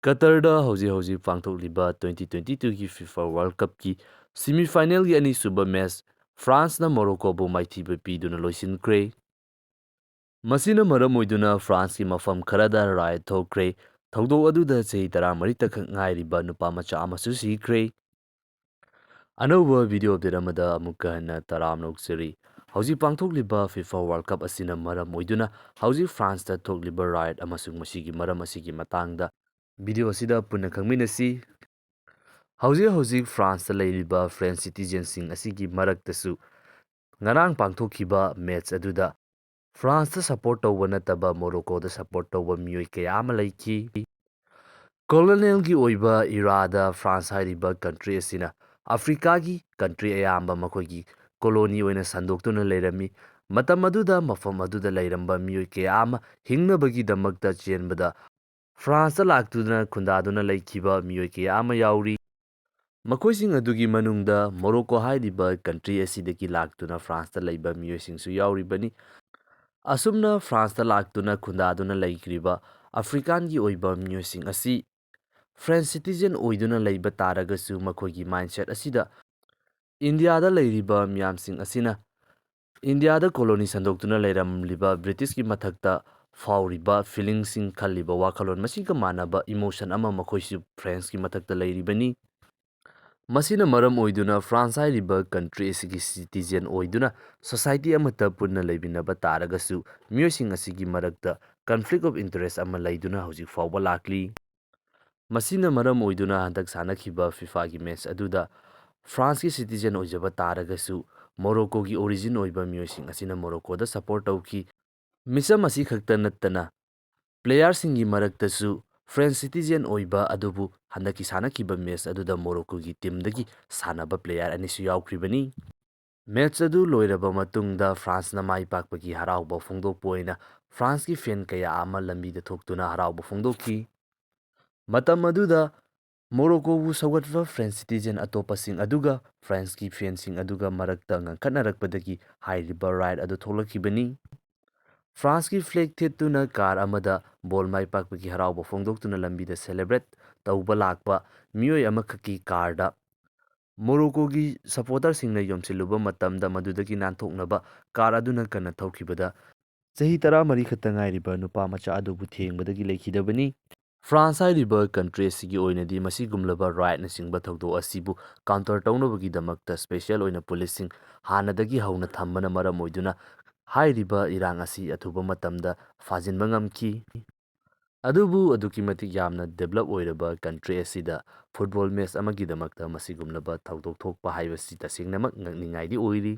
ꯀꯇꯔꯗ ꯍꯧꯖꯤꯛ ꯄꯥꯡꯊꯣꯛꯂꯤꯕ 2022ꯒꯤ FIFA world ꯀꯞꯀꯤ ꯁꯦꯃꯤꯐꯥꯏꯅꯦꯜꯒꯤ ꯑꯅꯤꯁꯨꯕ ꯃꯦꯆ ꯐ꯭ꯔꯥꯟꯁꯅ ꯃꯣꯔꯣꯀꯣꯕꯨ ꯃꯥꯏꯊꯤꯕ ꯄꯤꯗꯨꯅ ꯂꯣꯏꯁꯤꯟꯈ꯭ꯔꯦ꯫ ꯃꯁꯤꯅ ꯃꯔꯝ ꯑꯣꯏꯗꯨꯅ ꯐ꯭ꯔꯥꯟꯁꯀꯤ ꯃꯐꯝ ꯈꯔꯗ ꯔꯥꯏꯠ ꯊꯣꯛꯈ꯭ꯔꯦ꯫ ꯊꯧꯗꯣꯛ ꯑꯗꯨꯗ ꯆꯍꯤ 14ꯇꯈꯛ ꯉꯥꯏꯔꯤꯕ ꯅꯨꯄꯥꯃꯆꯥ ꯑꯃꯁꯨ ꯁꯤꯈ꯭ꯔꯦ꯫ ꯑꯅꯧꯕ ꯚꯤꯗꯤꯑꯣ ꯑꯞꯗꯦꯠ ꯑꯃꯗ ꯑꯃꯨꯛꯀ ꯍꯟꯅ ꯇꯔꯥꯝꯅ ꯑꯣꯛꯆꯔꯤ꯫ ꯍꯧꯖꯤꯛ ꯄꯥꯡꯊꯣꯛꯂꯤꯕ ꯐꯤꯐꯥ ꯋꯥꯔꯜꯗ ꯀꯞ ꯑꯁꯤꯅ ꯃꯔꯝ ꯑꯣꯏꯗꯨꯅ ꯍꯧꯖꯤꯛ ꯐ꯭ꯔꯥꯟꯁꯇ ꯊꯣꯛꯂꯤꯕ ꯔꯥꯏꯠ ꯑꯃꯁꯨꯡ ꯃꯁꯤꯒꯤ ꯃꯔꯝ ꯑꯁꯤꯒꯤ ꯃꯇꯥꯡꯗ ꯚꯤꯗꯤꯑꯣ ꯑꯁꯤꯗ ꯄꯨꯟꯅ ꯈꯪꯃꯤꯟꯅꯁꯤ꯫ ꯍꯧꯖꯤꯛ ꯐ꯭ꯔꯥꯟꯁꯇ ꯂꯩꯔꯤꯕ ꯐ꯭ꯔꯦꯟꯆ ꯁꯤꯇꯤꯖꯦꯟꯁꯤꯡ ꯑꯁꯤꯒꯤ ꯃꯔꯛꯇꯁꯨ ꯉꯔꯥꯡ ꯄꯥꯡꯊꯣꯛꯈꯤꯕ ꯃꯦꯆ ꯑꯗꯨꯗ ꯐ꯭ꯔꯥꯟꯁꯇ ꯁꯄꯣꯔꯠ ꯇꯧꯕ ꯅꯠꯇꯕ ꯃꯣꯔꯣꯀꯣꯗ ꯁꯄꯣꯔꯠ ꯇꯧꯕ ꯃꯤꯑꯣꯏ ꯀꯌꯥ ꯑꯃ ꯂꯩꯈꯤ꯫ ꯀꯣꯂꯣꯅꯤꯌꯦꯜꯒꯤ ꯑꯣꯏꯕ ꯏꯔꯥꯗ ꯐ꯭ꯔꯥꯟꯁ ꯍꯥꯏꯔꯤꯕ ꯀꯟꯇ꯭ꯔꯤ ꯑꯁꯤꯅ ꯑꯐ꯭ꯔꯤꯀꯥꯒꯤ ꯀꯟꯇ꯭ꯔꯤ ꯑꯌꯥꯝꯕ ꯃꯈꯣꯏꯒꯤ ꯀꯣꯂꯣꯅꯤ ꯑꯣꯏꯅ ꯁꯟꯗꯣꯛꯇꯨꯅ ꯂꯩꯔꯝꯃꯤ꯫ ꯃꯇꯝ ꯑꯗꯨꯗ ꯃꯐꯝ ꯑꯗꯨꯗ ꯂꯩꯔꯝꯕ ꯃꯤꯑꯣꯏ ꯀꯌꯥ ꯑꯃ ꯍꯤꯡꯅꯕꯒꯤꯗꯃꯛꯇ ꯆꯦꯟꯕꯗ ꯐ꯭ꯔꯥꯟꯁꯇ ꯂꯥꯛꯇꯨꯅ ꯈꯨꯟꯗꯥꯗꯨꯅ ꯂꯩꯈꯤꯕ ꯃꯤꯑꯣꯏ ꯀꯌꯥ ꯑꯃ ꯌꯥꯎꯔꯤ꯫ ꯃꯈꯣꯏꯁꯤꯡ ꯑꯗꯨꯒꯤ ꯃꯅꯨꯡꯗ ꯃꯣꯔꯣꯀꯣ ꯍꯥꯏꯔꯤꯕ ꯀꯟꯇ꯭ꯔꯤ ꯑꯁꯤꯗꯒꯤ ꯂꯥꯛꯇꯨꯅ ꯐ꯭ꯔꯥꯟꯁꯇ ꯂꯩꯕ ꯃꯤꯑꯣꯏꯁꯤꯡꯁꯨ ꯌꯥꯎꯔꯤꯕꯅꯤ꯫ ꯑꯁꯨꯝꯅ ꯐ꯭ꯔꯥꯟꯁꯇ ꯂꯥꯛꯇꯨꯅ ꯈꯨꯟꯗꯥꯗꯨꯅ ꯂꯩꯈ꯭ꯔꯤꯕ ꯑꯐ꯭ꯔꯤꯀꯥꯟꯒꯤ ꯑꯣꯏꯕ ꯃꯤꯑꯣꯏꯁꯤꯡ ꯑꯁꯤ ꯐ꯭ꯔꯦꯟꯆ ꯁꯤꯇꯤꯖꯦꯟ ꯑꯣꯏꯗꯨꯅ ꯂꯩꯕ ꯇꯥꯔꯒꯁꯨ ꯃꯈꯣꯏꯒꯤ ꯃꯥꯏꯟꯁꯦꯠ ꯑꯁꯤꯗ ꯏꯟꯗꯤꯌꯥꯗ ꯂꯩꯔꯤꯕ ꯃꯤꯌꯥꯝꯁꯤꯡ ꯑꯁꯤꯅ ꯏꯟꯗꯤꯌꯥꯗ ꯀꯣꯂꯣꯅꯤ ꯁꯟꯗꯣꯛꯇꯨꯅ ꯂꯩꯔꯝꯂꯤꯕ ꯕ꯭ꯔꯤꯇꯤꯁꯀꯤ ꯃꯊꯛꯇ ꯐꯥꯎꯔꯤꯕ ꯐꯤꯂꯤꯡꯁꯤꯡ ꯈꯜꯂꯤꯕ ꯋꯥꯈꯜꯂꯣꯟ ꯃꯁꯤꯒ ꯃꯥꯟꯅꯕ ꯏꯃꯣꯁꯟ ꯑꯃ ꯃꯈꯣꯏꯁꯨ ꯐ꯭ꯔꯦꯟꯁꯀꯤ ꯃꯊꯛꯇ ꯂꯩꯔꯤꯕꯅꯤ꯫ ꯃꯁꯤꯅ ꯃꯔꯝ ꯑꯣꯏꯗꯨꯅ ꯐ꯭ꯔꯥꯟꯁ ꯍꯥꯏꯔꯤꯕ ꯀꯟꯇ꯭ꯔꯤ ꯑꯁꯤꯒꯤ ꯁꯤꯇꯤꯖꯦꯟ ꯑꯣꯏꯗꯨꯅ ꯁꯣꯁꯥꯏꯇꯤ ꯑꯃꯠꯇ ꯄꯨꯟꯅ ꯂꯩꯃꯤꯟꯅꯕ ꯇꯥꯔꯒꯁꯨ ꯃꯤꯑꯣꯏꯁꯤꯡ ꯑꯁꯤꯒꯤ ꯃꯔꯛꯇ ꯀꯟꯐ꯭ꯂꯤꯛ ꯑꯣꯐ ꯏꯟꯇꯔꯦꯁ ꯑꯃ ꯂꯩꯗꯨꯅ ꯍꯧꯖꯤꯛ ꯐꯥꯎꯕ ꯂꯥꯛꯂꯤ꯫ ꯃꯁꯤꯅ ꯃꯔꯝ ꯑꯣꯏꯗꯨꯅ ꯍꯟꯗꯛ ꯁꯥꯟꯅꯈꯤꯕ ꯐꯤꯐꯥꯒꯤ ꯃꯦꯆ ꯑꯗꯨꯗ ꯐ꯭ꯔꯥꯟꯁꯀꯤ ꯁꯤꯇꯤꯖꯦꯟ ꯑꯣꯏꯖꯕ ꯇꯥꯔꯒꯁꯨ ꯃꯣꯔꯣꯀꯣꯒꯤ ꯑꯣꯔꯤꯖꯤꯟ ꯑꯣꯏꯕ ꯃꯤꯑꯣꯏꯁꯤꯡ ꯑꯁꯤꯅ ꯃꯣꯔꯣꯀꯣꯗ ꯁꯄꯣꯔꯠ ꯇꯧꯈꯤ꯫ ꯃꯤꯆꯝ ꯑꯁꯤ ꯈꯛꯇ ꯅꯠꯇꯅ ꯄ꯭ꯂꯦꯌꯥꯔꯁꯤꯡꯒꯤ ꯃꯔꯛꯇꯁꯨ ꯐ꯭ꯔꯦꯟꯆ ꯁꯤꯇꯤꯖꯦꯟ ꯑꯣꯏꯕ ꯑꯗꯨꯕꯨ ꯍꯟꯗꯛꯀꯤ ꯁꯥꯟꯅꯈꯤꯕ ꯃꯦꯆ ꯑꯗꯨꯗ ꯃꯣꯔꯣꯀꯣꯒꯤ ꯇꯤꯝꯗꯒꯤ ꯁꯥꯟꯅꯕ ꯄ꯭ꯂꯦꯌꯥꯔ ꯑꯅꯤꯁꯨ ꯌꯥꯎꯈ꯭ꯔꯤꯕꯅꯤ꯫ ꯃꯦꯆ ꯑꯗꯨ ꯂꯣꯏꯔꯕ ꯃꯇꯨꯡꯗ ꯐ꯭ꯔꯥꯟꯁꯅ ꯃꯥꯏ ꯄꯥꯛꯄꯒꯤ ꯍꯔꯥꯎꯕ ꯐꯣꯡꯗꯣꯛꯄ ꯑꯣꯏꯅ ꯐ꯭ꯔꯥꯟꯁꯀꯤ ꯐꯦꯟ ꯀꯌꯥ ꯑꯃ ꯂꯝꯕꯤꯗ ꯊꯣꯛꯇꯨꯅ ꯍꯔꯥꯎꯕ ꯐꯣꯡꯗꯣꯛꯈꯤ꯫ ꯃꯇꯝ ꯑꯗꯨꯗ ꯃꯣꯔꯣꯀꯣꯕꯨ ꯁꯧꯒꯠꯄ ꯐ꯭ꯔꯦꯟꯆ ꯁꯤꯇꯤꯖꯦꯟ ꯑꯇꯣꯞꯄꯁꯤꯡ ꯑꯗꯨꯒ ꯐ꯭ꯔꯥꯟꯁꯀꯤ ꯐꯦꯟꯁꯤꯡ ꯑꯗꯨꯒ ꯃꯔꯛꯇ ꯉꯪꯈꯠꯅꯔꯛꯄꯗꯒꯤ ꯍꯥꯏꯔꯤꯕ ꯔꯥꯏꯠ ꯑꯗꯨ ꯊꯣꯛꯂꯛꯈꯤꯕꯅꯤ꯫ ꯐ꯭ꯔꯥꯟꯁꯀꯤ ꯐ꯭ꯂꯦꯒ ꯊꯦꯠꯇꯨꯅ ꯀꯥꯔ ꯑꯃꯗ ꯕꯣꯜ ꯃꯥꯏ ꯄꯥꯛꯄꯒꯤ ꯍꯔꯥꯎꯕ ꯐꯣꯡꯗꯣꯛꯇꯨꯅ ꯂꯝꯕꯤꯗ ꯁꯦꯂꯦꯕ꯭ꯔꯦꯠ ꯇꯧꯕ ꯂꯥꯛꯄ ꯃꯤꯑꯣꯏ ꯑꯃꯈꯛꯀꯤ ꯀꯥꯔꯗ ꯃꯣꯔꯣꯀꯣꯒꯤ ꯁꯄꯣꯔꯇꯔꯁꯤꯡꯅ ꯌꯣꯝꯁꯤꯜꯂꯨꯕ ꯃꯇꯝꯗ ꯃꯗꯨꯗꯒꯤ ꯅꯥꯟꯊꯣꯛꯅꯕ ꯀꯥꯔ ꯑꯗꯨꯅ ꯀꯟꯅ ꯊꯧꯈꯤꯕꯗ ꯆꯍꯤ 14 ꯈꯛꯇ ꯉꯥꯏꯔꯤꯕ ꯅꯨꯄꯥꯃꯆꯥ ꯑꯗꯨꯕꯨ ꯊꯦꯡꯕꯗꯒꯤ ꯂꯩꯈꯤꯗꯕꯅꯤ꯫ ꯐ꯭ꯔꯥꯟꯁ ꯍꯥꯏꯔꯤꯕ ꯀꯟꯇ꯭ꯔꯤ ꯑꯁꯤꯒꯤ ꯑꯣꯏꯅꯗꯤ ꯃꯁꯤꯒꯨꯝꯂꯕ ꯔꯥꯏꯠꯅꯆꯤꯡꯕ ꯊꯧꯗꯣꯛ ꯑꯁꯤꯕꯨ ꯀꯥꯎꯟꯇꯔ ꯇꯧꯅꯕꯒꯤꯗꯃꯛꯇ ꯁ꯭ꯄꯦꯁꯤꯑꯦꯜ ꯑꯣꯏꯅ ꯄꯨꯂꯤꯁꯁꯤꯡ ꯍꯥꯟꯅꯗꯒꯤ ꯍꯧꯅ ꯊꯝꯕꯅ ꯃꯔꯝ ꯑꯣꯏꯗꯨꯅ ꯍꯥꯏꯔꯤꯕ ꯏꯔꯥꯡ ꯑꯁꯤ ꯑꯊꯨꯕ ꯃꯇꯝꯗ ꯐꯥꯖꯤꯟꯕ ꯉꯝꯈꯤ꯫ ꯑꯗꯨꯕꯨ ꯑꯗꯨꯛꯀꯤ ꯃꯇꯤꯛ ꯌꯥꯝꯅ ꯗꯦꯚꯂꯞ ꯑꯣꯏꯔꯕ ꯀꯟꯇ꯭ꯔꯤ ꯑꯁꯤꯗ ꯐꯨꯠꯕꯣꯜ ꯃꯦꯆ ꯑꯃꯒꯤꯗꯃꯛꯇ ꯃꯁꯤꯒꯨꯝꯂꯕ ꯊꯧꯗꯣꯛ ꯊꯣꯛꯄ ꯍꯥꯏꯕꯁꯤ ꯇꯁꯦꯡꯅꯃꯛ ꯉꯛꯅꯤꯡꯉꯥꯏꯗꯤ ꯑꯣꯏꯔꯤ꯫